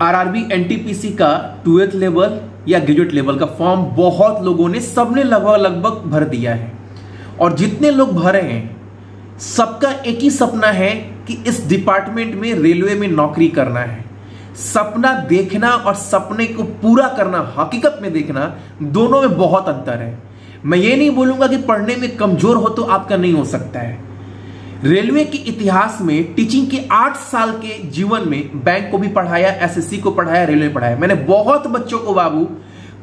RRB NTPC का 12th level या graduate level का फॉर्म बहुत लोगों ने सबने लगभग भर दिया है। और जितने लोग भरे हैं सबका एक ही सपना है कि इस डिपार्टमेंट में, रेलवे में नौकरी करना है। सपना देखना और सपने को पूरा करना, हकीकत में देखना, दोनों में बहुत अंतर है। मैं ये नहीं बोलूंगा कि पढ़ने में कमजोर हो तो आपका नहीं हो सकता है। रेलवे के इतिहास में टीचिंग के 8 साल के जीवन में बैंक को भी पढ़ाया, एसएससी को पढ़ाया, रेलवे पढ़ाया। मैंने बहुत बच्चों को बाबू,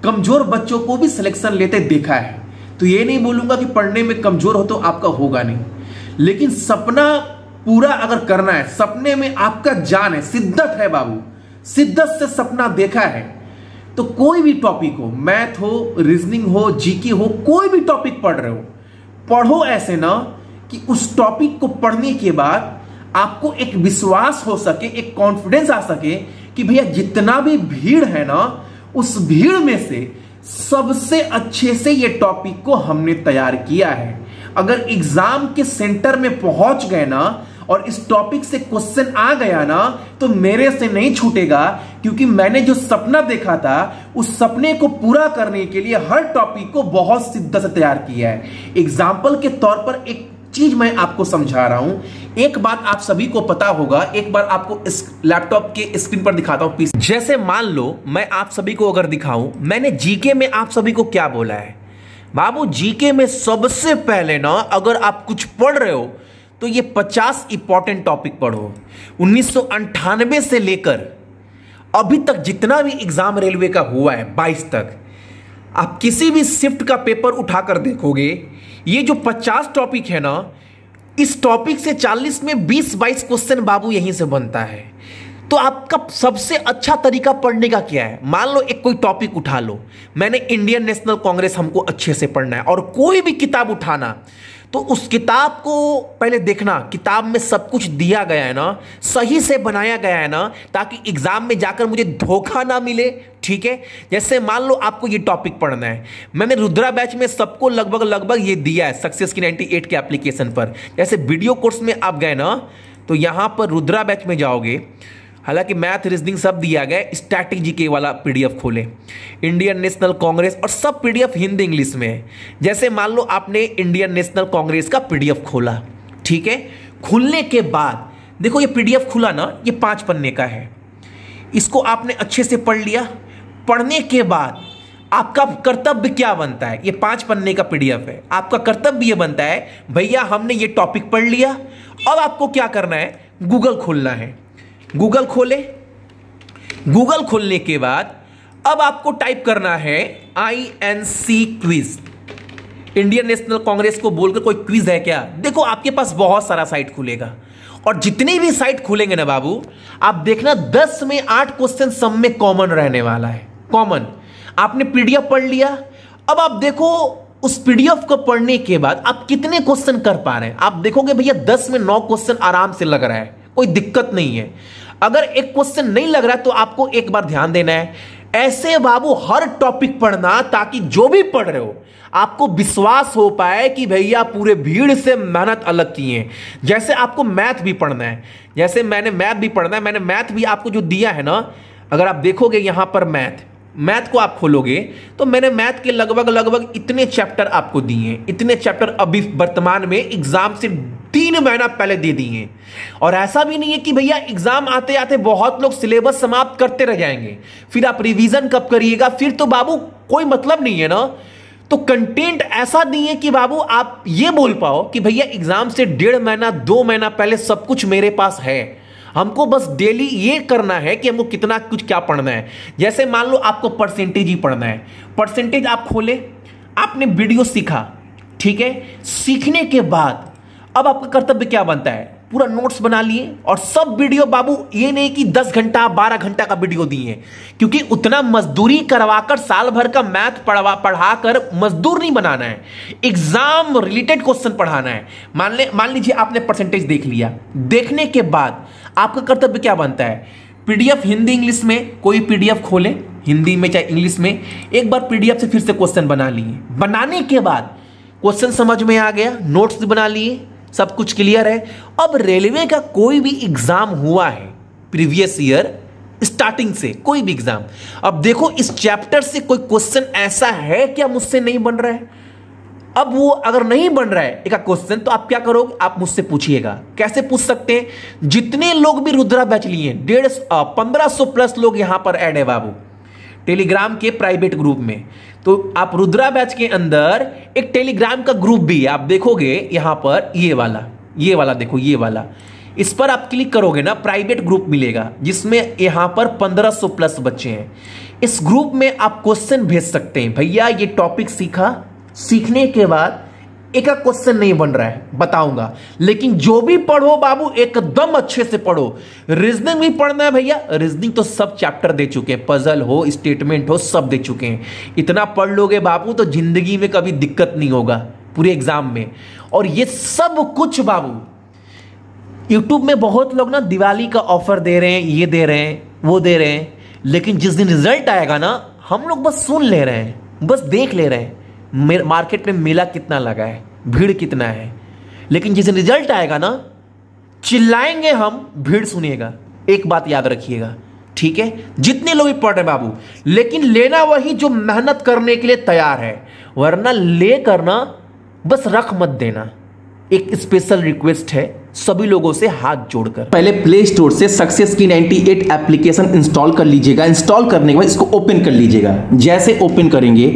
कमजोर बच्चों को भी सिलेक्शन लेते देखा है। तो ये नहीं बोलूंगा कि पढ़ने में कमजोर हो तो आपका होगा नहीं, लेकिन सपना पूरा अगर करना है, सपने में आपका जान है, शिद्दत है बाबू, शिद्दत से सपना देखा है, तो कोई भी टॉपिक हो, मैथ हो, रीजनिंग हो, जीके हो, कोई भी टॉपिक पढ़ रहे हो, पढ़ो ऐसे ना कि उस टॉपिक को पढ़ने के बाद आपको एक विश्वास हो सके, एक कॉन्फिडेंस आ सके कि भैया जितना भी भीड़ है ना, उस भीड़ में से सबसे अच्छे से ये टॉपिक को हमने तैयार किया है। अगर एग्जाम के सेंटर में पहुंच गए ना और इस टॉपिक से क्वेश्चन आ गया ना, तो मेरे से नहीं छूटेगा, क्योंकि मैंने जो सपना देखा था उस सपने को पूरा करने के लिए हर टॉपिक को बहुत शिद्दत से तैयार किया है। एग्जाम्पल के तौर पर एक चीज मैं आपको समझा रहा हूं। एक बात आप सभी को पता होगा, एक बार आपको इस लैपटॉप के स्क्रीन पर दिखाता हूं पीस। जैसे मान लो मैं आप सभी को अगर दिखाऊं, मैंने जीके में आप सभी को क्या बोला है बाबू। जीके में सबसे पहले ना, अगर आप कुछ पढ़ रहे हो तो ये 50 इंपॉर्टेंट टॉपिक पढ़ो। 1998 से लेकर अभी तक जितना भी एग्जाम रेलवे का हुआ है 22 तक, आप किसी भी शिफ्ट का पेपर उठाकर देखोगे, ये जो 50 टॉपिक है ना, इस टॉपिक से 40 में 20-22 क्वेश्चन बाबू यहीं से बनता है। तो आपका सबसे अच्छा तरीका पढ़ने का क्या है? मान लो एक कोई टॉपिक उठा लो, मैंने इंडियन नेशनल कांग्रेस हमको अच्छे से पढ़ना है, और कोई भी किताब उठाना, तो उस किताब को पहले देखना, किताब में सब कुछ दिया गया है ना, सही से बनाया गया है ना, ताकि एग्जाम में जाकर मुझे धोखा ना मिले। ठीक है, जैसे मान लो आपको ये टॉपिक पढ़ना है, मैंने रुद्रा बैच में सबको लगभग ये दिया है सक्सेस की 98 के एप्लीकेशन पर। जैसे वीडियो कोर्स में आप गए ना, तो यहां पर रुद्रा बैच में जाओगे, हालांकि मैथ, रीजनिंग सब दिया गया, स्टैटिक जीके वाला पीडीएफ खोले, इंडियन नेशनल कांग्रेस, और सब पीडीएफ हिंदी इंग्लिश में है। जैसे मान लो आपने इंडियन नेशनल कांग्रेस का पीडीएफ खोला, ठीक है, खुलने के बाद देखो ये पीडीएफ खुला ना, ये 5 पन्ने का है, इसको आपने अच्छे से पढ़ लिया। पढ़ने के बाद आपका कर्तव्य क्या बनता है? ये 5 पन्ने का पीडीएफ है, आपका कर्तव्य ये बनता है, भैया हमने ये टॉपिक पढ़ लिया, अब आपको क्या करना है? गूगल खोलना है। गूगल खोले, गूगल खोलने के बाद अब आपको टाइप करना है INC quiz, Indian national Congress को बोलकर कोई क्विज है क्या? देखो आपके पास बहुत सारा साइट खुलेगा, और जितनी भी साइट खुलेंगे ना बाबू, आप देखना 10 में 8 क्वेश्चन सब में कॉमन रहने वाला है। कॉमन, आपने पीडीएफ पढ़ लिया, अब आप देखो उस पीडीएफ को पढ़ने के बाद आप कितने क्वेश्चन कर पा रहे हैं। आप देखोगे भैया 10 में 9 क्वेश्चन आराम से लग रहा है, कोई दिक्कत नहीं है। अगर एक क्वेश्चन नहीं लग रहा है तो आपको एक बार ध्यान देना है, ऐसे बाबू हर टॉपिक पढ़ना, ताकि जो भी पढ़ रहे हो आपको विश्वास हो पाए कि भैया पूरे भीड़ से मेहनत अलग की है। जैसे आपको मैथ भी पढ़ना है, जैसे मैंने मैथ भी पढ़ना है, मैंने मैथ भी आपको जो दिया है ना, अगर आप देखोगे यहां पर मैथ को आप खोलोगे तो मैंने मैथ के लगभग इतने चैप्टर आपको दिए हैं। इतने चैप्टर अभी वर्तमान में एग्जाम से 3 महीना पहले दे दिए हैं। और ऐसा भी नहीं है कि भैया एग्जाम आते आते बहुत लोग सिलेबस समाप्त करते रह जाएंगे, फिर आप रिवीजन कब करिएगा, फिर तो बाबू कोई मतलब नहीं है ना। तो कंटेंट ऐसा नहीं है कि बाबू आप ये बोल पाओ कि भैया एग्जाम से 1.5 महीना 2 महीना पहले सब कुछ मेरे पास है। हमको बस डेली ये करना है कि हमको कितना कुछ क्या पढ़ना है। जैसे मान लो आपको परसेंटेज ही पढ़ना है, परसेंटेज आप खोले, आपने वीडियो सीखा, ठीक है, सीखने के बाद अब आपका कर्तव्य क्या बनता है? पूरा नोट्स बना लिए, और सब वीडियो बाबू ये नहीं कि 10 घंटा 12 घंटा का वीडियो दिए, क्योंकि उतना मजदूरी करवाकर साल भर का मैथ पढ़ाकर मजदूर नहीं बनाना है, एग्जाम रिलेटेड क्वेश्चन पढ़ाना है। मान लीजिए आपने परसेंटेज देख लिया, देखने के बाद आपका कर्तव्य क्या बनता है? पीडीएफ हिंदी इंग्लिश में कोई पीडीएफ खोले, हिंदी में चाहे इंग्लिश में, एक बार पीडीएफ से फिर से क्वेश्चन बना लिए। बनाने के बाद क्वेश्चन समझ में आ गया, नोट्स बना लिए, सब कुछ क्लियर है। अब रेलवे का कोई भी एग्जाम हुआ है प्रीवियस ईयर, स्टार्टिंग से कोई भी एग्जाम। अब देखो इस चैप्टर से कोई क्वेश्चन ऐसा है क्या मुझसे नहीं बन रहा है? अब वो अगर नहीं बन रहा है एक क्वेश्चन, तो आप क्या करोगे, आप मुझसे पूछिएगा। कैसे पूछ सकते हैं? जितने लोग भी रुद्रा बैच लिए, 1500 प्लस लोग यहां पर ऐड है बाबू टेलीग्राम के प्राइवेट ग्रुप में। तो आप रुद्रा बैच के अंदर एक टेलीग्राम का ग्रुप भी है, आप देखोगे यहां पर ये वाला देखो, ये वाला, इस पर आप क्लिक करोगे ना, प्राइवेट ग्रुप मिलेगा जिसमें यहां पर 1500 प्लस बच्चे हैं। इस ग्रुप में आप क्वेश्चन भेज सकते हैं, भैया ये टॉपिक सीखने के बाद एक क्वेश्चन नहीं बन रहा है, बताऊंगा। लेकिन जो भी पढ़ो बाबू एकदम अच्छे से पढ़ो। रीजनिंग भी पढ़ना है भैया, रीजनिंग तो सब चैप्टर दे चुके हैं, पजल हो, स्टेटमेंट हो, सब दे चुके हैं। इतना पढ़ लोगे बाबू तो जिंदगी में कभी दिक्कत नहीं होगा पूरे एग्जाम में। और ये सब कुछ बाबू यूट्यूब में बहुत लोग ना दिवाली का ऑफर दे रहे हैं, ये दे रहे हैं, वो दे रहे हैं, लेकिन जिस दिन रिजल्ट आएगा ना, हम लोग बस सुन ले रहे हैं, बस देख ले रहे हैं मार्केट में मेला कितना लगा है, भीड़ कितना है। लेकिन जिस दिन रिजल्ट आएगा ना, चिल्लाएंगे हम, भीड़ सुनेगा। एक बात याद रखिएगा, ठीक है? जितने लोग भी पढ़ रहे बाबू, लेकिन लेना वही जो मेहनत करने के लिए तैयार है, वरना ले करना बस रख मत देना। एक स्पेशल रिक्वेस्ट है सभी लोगों से हाथ जोड़कर, पहले प्ले स्टोर से सक्सेस की 98 एप्लीकेशन इंस्टॉल कर लीजिएगा। इंस्टॉल करने के बाद इसको ओपन कर लीजिएगा। जैसे ओपन करेंगे,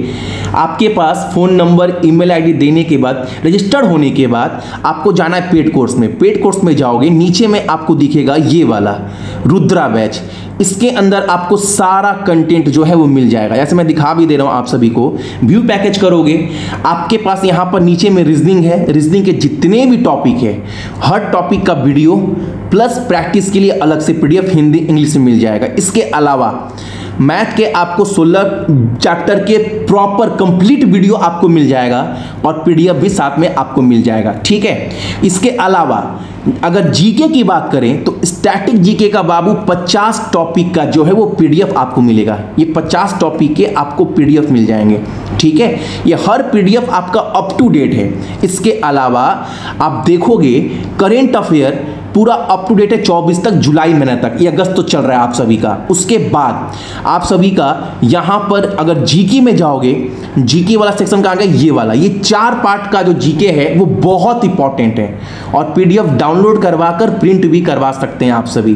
आपके पास फोन नंबर, ईमेल आईडी देने के बाद, रजिस्टर्ड होने के बाद आपको जाना है पेड कोर्स में। पेड कोर्स में जाओगे, नीचे में आपको दिखेगा ये वाला रुद्रा बैच। इसके अंदर आपको सारा कंटेंट जो है वो मिल जाएगा। जैसे मैं दिखा भी दे रहा हूं आप सभी को, व्यू पैकेज करोगे, आपके पास यहां पर नीचे में रीजनिंग है। रीजनिंग के जितने भी टॉपिक है, हर टॉपिक का वीडियो प्लस प्रैक्टिस के लिए अलग से पीडीएफ हिंदी इंग्लिश में मिल जाएगा। इसके अलावा मैथ के आपको 16 चैप्टर के प्रॉपर कंप्लीट वीडियो आपको मिल जाएगा और पीडीएफ भी साथ में आपको मिल जाएगा, ठीक है? इसके अलावा अगर जीके की बात करें तो स्टैटिक जीके का बाबू 50 टॉपिक का जो है वो पीडीएफ आपको मिलेगा। ये 50 टॉपिक के आपको पीडीएफ मिल जाएंगे, ठीक है? ये हर पीडीएफ आपका अप टू डेट है। इसके अलावा आप देखोगे करेंट अफेयर पूरा अप टू डेट है 24 तक, जुलाई महीने तक। ये अगस्त तो चल रहा है आप सभी का। उसके बाद आप सभी का यहां पर अगर जीके में जाओगे, जीके वाला सेक्शन का आ गया ये वाला। ये 4 पार्ट का जो जीके है वो बहुत इंपॉर्टेंट है और पीडीएफ डाउनलोड करवा कर प्रिंट भी करवा सकते हैं आप सभी।